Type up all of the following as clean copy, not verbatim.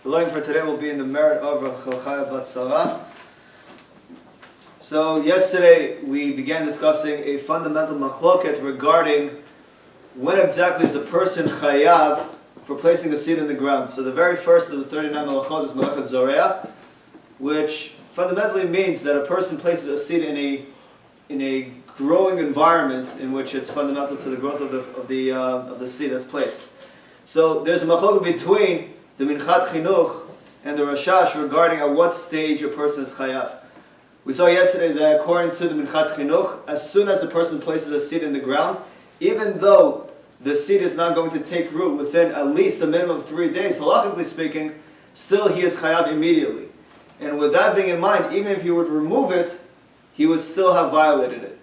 The learning for today will be in the merit of Rav Chaya Bat Sarah. So yesterday we began discussing a fundamental machloket regarding when exactly is a person chayav for placing a seed in the ground. So the very first of the 39 malachot is malachat Zoreah, which fundamentally means that a person places a seed in a growing environment in which it's fundamental to the growth of the seed that's placed. So there's a machloket between the Minchat Chinuch and the Rashash regarding at what stage a person is chayav. We saw yesterday that according to the Minchat Chinuch, as soon as a person places a seed in the ground, even though the seed is not going to take root within at least a minimum of 3 days, halachically speaking, still he is chayav immediately. And with that being in mind, even if he would remove it, he would still have violated it.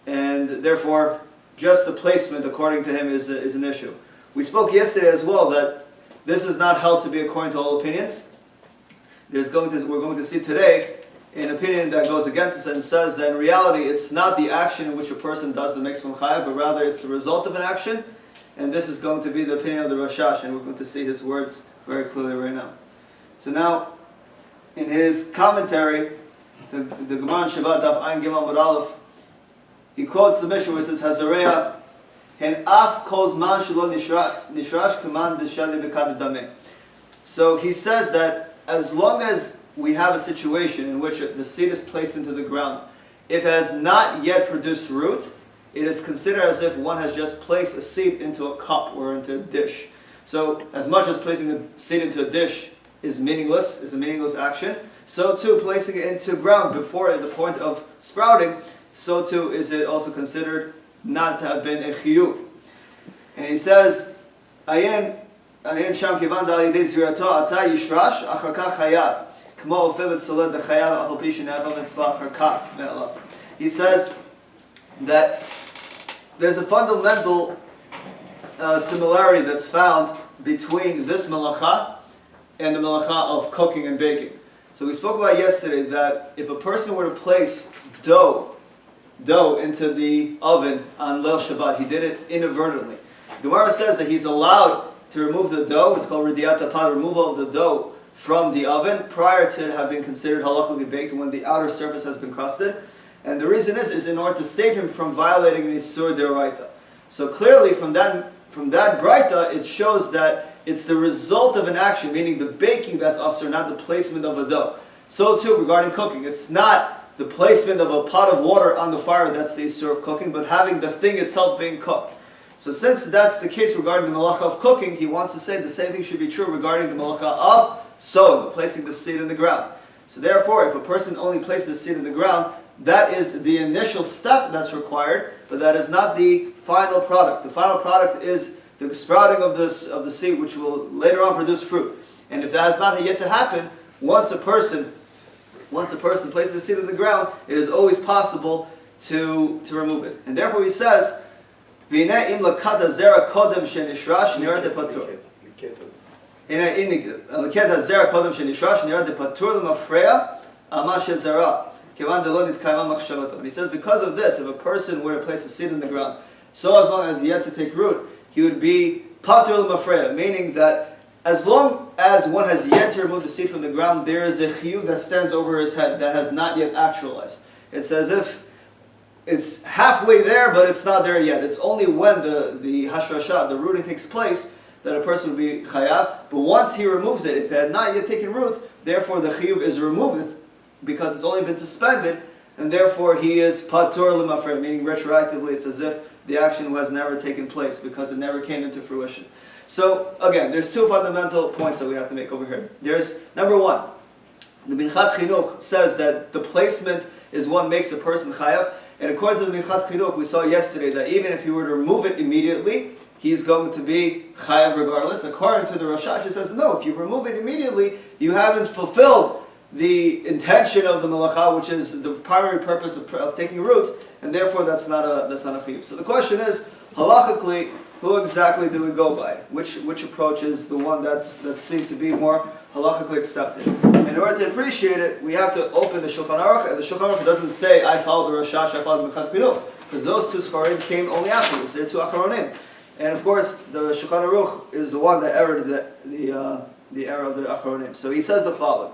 And therefore, just the placement, according to him, is an issue. We spoke yesterday as well that this is not held to be according to all opinions. We're going to see today an opinion that goes against this and says that in reality it's not the action in which a person does that makes one chayav, but rather it's the result of an action. And this is going to be the opinion of the Rashash, and we're going to see his words very clearly right now. So now, in his commentary to the Gemara in Shabbat Daf Ayin Gimel Amud Aleph, he quotes the Mishnah where it says, "Hazoreah hen af kol zman shelo nishrash kaman deshali b'kad dameh." So he says that as long as we have a situation in which the seed is placed into the ground, if it has not yet produced root, it is considered as if one has just placed a seed into a cup or into a dish. So as much as placing the seed into a dish is a meaningless action, so too placing it into ground before the point of sprouting, so too is it also considered not to have been a chiyuv. And he says, "Ayin sham kivan dal yidei zirato ata yishrash achar kach chayav k'mo ofev etzoled dechayav afal pi shenafal mitzlah achar kach me'alav." He says that there's a fundamental similarity that's found between this malacha and the malacha of cooking and baking. So we spoke about yesterday that if a person were to place dough into the oven on Leil Shabbat, he did it inadvertently. Gemara says that he's allowed to remove the dough. It's called ridiat apad, removal of the dough from the oven prior to it have been considered halachically baked when the outer surface has been crusted. And the reason is in order to save him from violating the Isur D'Oraita. So clearly from that Braita, it shows that it's the result of an action, meaning the baking that's asur, not the placement of a dough. So too regarding cooking, it's not the placement of a pot of water on the fire that's the Isur of cooking, but having the thing itself being cooked. So since that's the case regarding the malacha of cooking, he wants to say the same thing should be true regarding the malacha of sowing, placing the seed in the ground. So therefore, if a person only places the seed in the ground, that is the initial step that's required, but that is not the final product. The final product is the sprouting of the seed, which will later on produce fruit. And if that has not yet to happen, once a person places the seed in the ground, it is always possible to remove it. And therefore he says, "V'ineh im lakat hazera kodem shenishrash nirad depatur." Lakat hazera kodem shenishrash nirad depatur l'mafreya ama shezara. And he says because of this, if a person were to place a seed in the ground, so as long as yet to take root, he would be patur l'mafreya, meaning that as long as one has yet to remove the seed from the ground, there is a chiyuv that stands over his head that has not yet actualized. It's as if it's halfway there, but it's not there yet. It's only when the hashrasha, the rooting takes place, that a person would be chayav. But once he removes it, if it had not yet taken root, therefore the chiyuv is removed because it's only been suspended, and therefore he is patur l'mafreya, meaning retroactively it's as if the action has never taken place because it never came into fruition. So again, there's two fundamental points that we have to make over here. There's number one, the Minchat Chinuch says that the placement is what makes a person chayav, and according to the Minchat Chinuch, we saw yesterday that even if he were to remove it immediately, he's going to be chayav regardless. According to the Rashash, it says no, if you remove it immediately, you haven't fulfilled the intention of the malacha, which is the primary purpose of taking root, and therefore that's not a chiyuv. So the question is, halachically, who exactly do we go by? Which approach is the one that's seen to be more halachically accepted? In order to appreciate it, we have to open the Shulchan Aruch, and the Shulchan Aruch doesn't say I follow the Rashash, I follow the Minchat Chinuch, because those two Sfarim came only afterwards. They're two Acharonim. And of course, the Shulchan Aruch is the one that erred the the era of the Achronim. So he says the following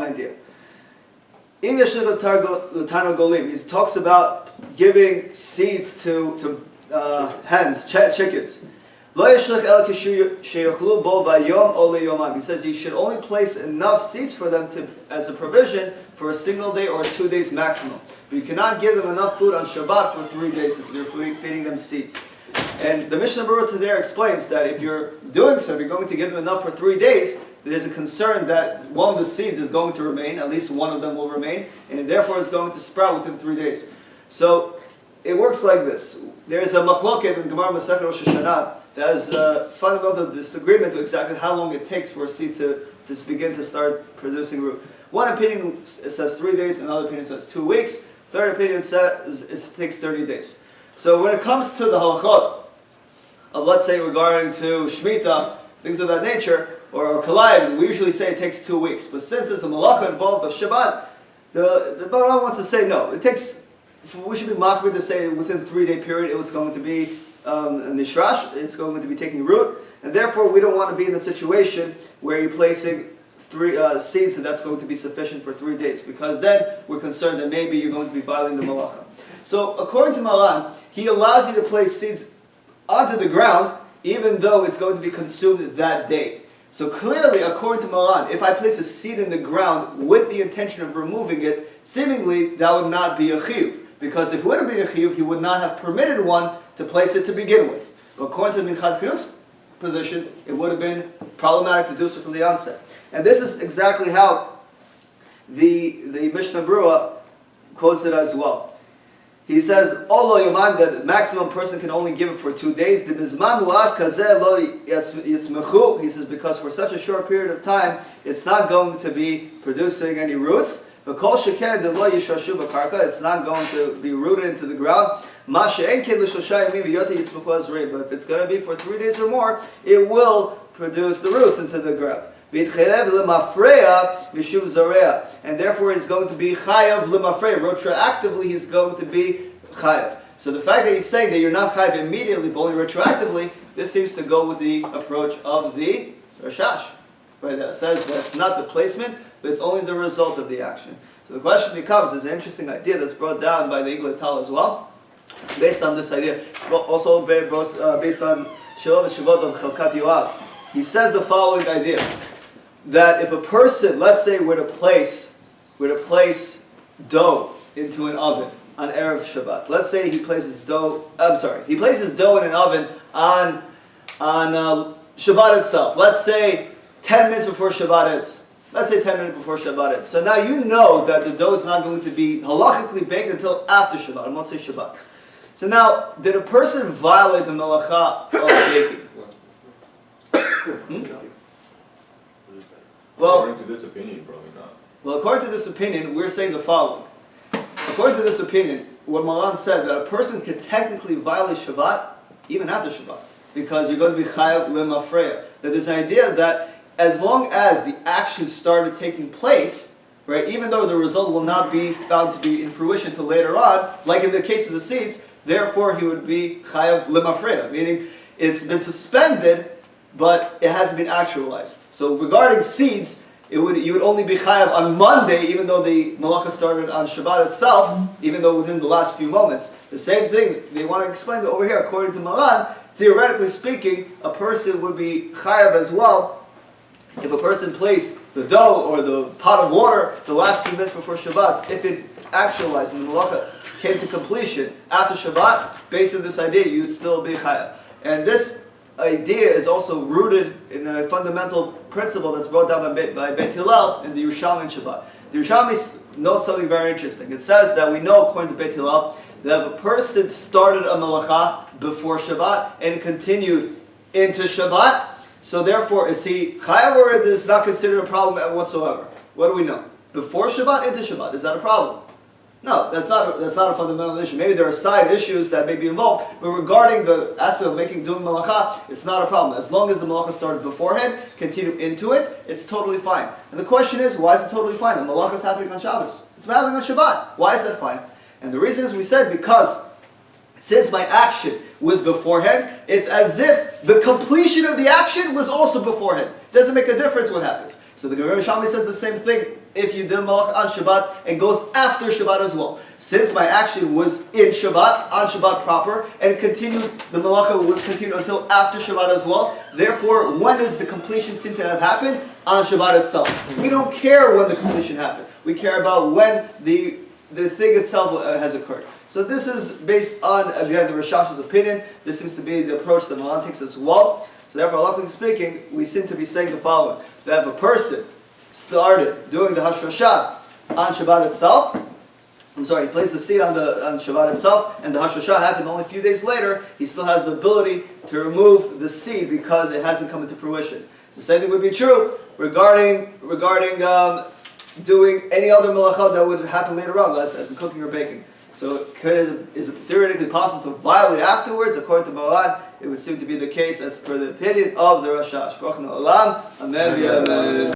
idea. Im yeshlich l'tarno golim. He talks about giving seeds to hens, chickens. Lo yeshlich el sheyochlu bo bayom o leyomam. He says you should only place enough seeds for them as a provision for a single day or 2 days maximum. But you cannot give them enough food on Shabbat for 3 days if you're feeding them seeds. And the Mishnah Berurah today explains that if you're doing so, if you're going to give them enough for 3 days, there's a concern that one of the seeds is going to remain, at least one of them will remain, and therefore it's going to sprout within 3 days. So it works like this. There's a machloket in Gemara Masechet Rosh Hashanah that has a fundamental disagreement to exactly how long it takes for a seed to begin to start producing root. One opinion says 3 days, another opinion says 2 weeks, third opinion says it takes 30 days. So when it comes to the halachot of, let's say, regarding to Shemitah, things of that nature, or Kalayim, we usually say it takes 2 weeks. But since there's a malacha involved of Shabbat, the Baran wants to say no. It takes, we should be machmir to say within 3 day period it was going to be nishrash, it's going to be taking root, and therefore we don't want to be in a situation where you're placing seeds and that's going to be sufficient for 3 days, because then we're concerned that maybe you're going to be violating the malacha. So according to Maran, he allows you to place seeds onto the ground even though it's going to be consumed that day. So clearly, according to Maran, if I place a seed in the ground with the intention of removing it, seemingly that would not be a chiyuv. Because if it would have been a chiyuv, he would not have permitted one to place it to begin with. But according to the Minchad Chiyuv's position, it would have been problematic to do so from the onset. And this is exactly how the Mishnah Berurah quotes it as well. He says, "Olo yomam," that the maximum person can only give it for 2 days. The bizman mu'at kazeh lo yitzmechu. He says because for such a short period of time, it's not going to be producing any roots. V'kol sheken de lo yishashu b'karka. It's not going to be rooted into the ground. Ma she'en ken l'shosha yamim v'yoti yitzmechu azrei. But if it's going to be for 3 days or more, it will produce the roots into the ground. And therefore he's going to be chayav lemafreya. Retroactively he's going to be chayav. So the fact that he's saying that you're not chayav immediately but only retroactively, this seems to go with the approach of the Rashash. Right? That says that's not the placement, but it's only the result of the action. So the question becomes, there's an interesting idea that's brought down by the Iglet Tal as well, based on this idea, also based on Shalom and Shavot of Chalkat Yoav. He says the following idea, that if a person, let's say, were to place dough into an oven on Erev Shabbat. Let's say he places dough in an oven on Shabbat itself. Let's say 10 minutes before Shabbat ends. So now you know that the dough is not going to be halachically baked until after Shabbat, on Motzei Shabbat. So now, did a person violate the melacha of baking? Well, according to this opinion, probably not. Well, according to this opinion, we're saying the following. According to this opinion, what Malan said, that a person can technically violate Shabbat even after Shabbat, because you're going to be chayav lemafreya. That there's an idea that as long as the action started taking place, right, even though the result will not be found to be in fruition until later on, like in the case of the seeds, therefore he would be chayav lemafreya, meaning it's been suspended, but it hasn't been actualized. So regarding seeds, you would only be chayav on Monday, even though the malacha started on Shabbat itself, even though within the last few moments. The same thing, they want to explain that over here, according to Maran, theoretically speaking, a person would be chayav as well if a person placed the dough or the pot of water the last few minutes before Shabbat. If it actualized and the malacha came to completion after Shabbat, based on this idea, you would still be chayav. And this idea is also rooted in a fundamental principle that's brought down by Beit Hillel in the Yerushalmi Shabbat. The Yerushalmi notes something very interesting. It says that we know, according to Beit Hillel, that if a person started a melacha before Shabbat and it continued into Shabbat, so therefore is he chayav, or is this not considered a problem whatsoever? What do we know? Before Shabbat, into Shabbat, is that a problem? No, that's not a fundamental issue. Maybe there are side issues that may be involved, but regarding the aspect of doing malacha, it's not a problem. As long as the malacha started beforehand, continue into it, it's totally fine. And the question is, why is it totally fine? The malacha is happening on Shabbos. It's happening on Shabbat. Why is that fine? And the reason is, we said, because Since my action was beforehand, it's as if the completion of the action was also beforehand. It doesn't make a difference what happens. So the Gemara Shalmi says the same thing if you did malach on Shabbat and goes after Shabbat as well. Since my action was in Shabbat, on Shabbat proper, and continued, the malacha will continue until after Shabbat as well. Therefore, when does the completion seem to have happened? On Shabbat itself. We don't care when the completion happened. We care about when the thing itself has occurred. So this is based on, again, the Rishash's opinion. This seems to be the approach that Malan takes as well. So therefore, halachically speaking, we seem to be saying the following: that if a person started doing the Hashrasha on Shabbat itself, he placed the seed on Shabbat itself, and the Hashrasha happened only a few days later, he still has the ability to remove the seed because it hasn't come into fruition. The same thing would be true regarding doing any other malacha that would happen later on, as in cooking or baking. So is it theoretically possible to violate afterwards? According to Maran, it would seem to be the case as per the opinion of the Rashash. Amen.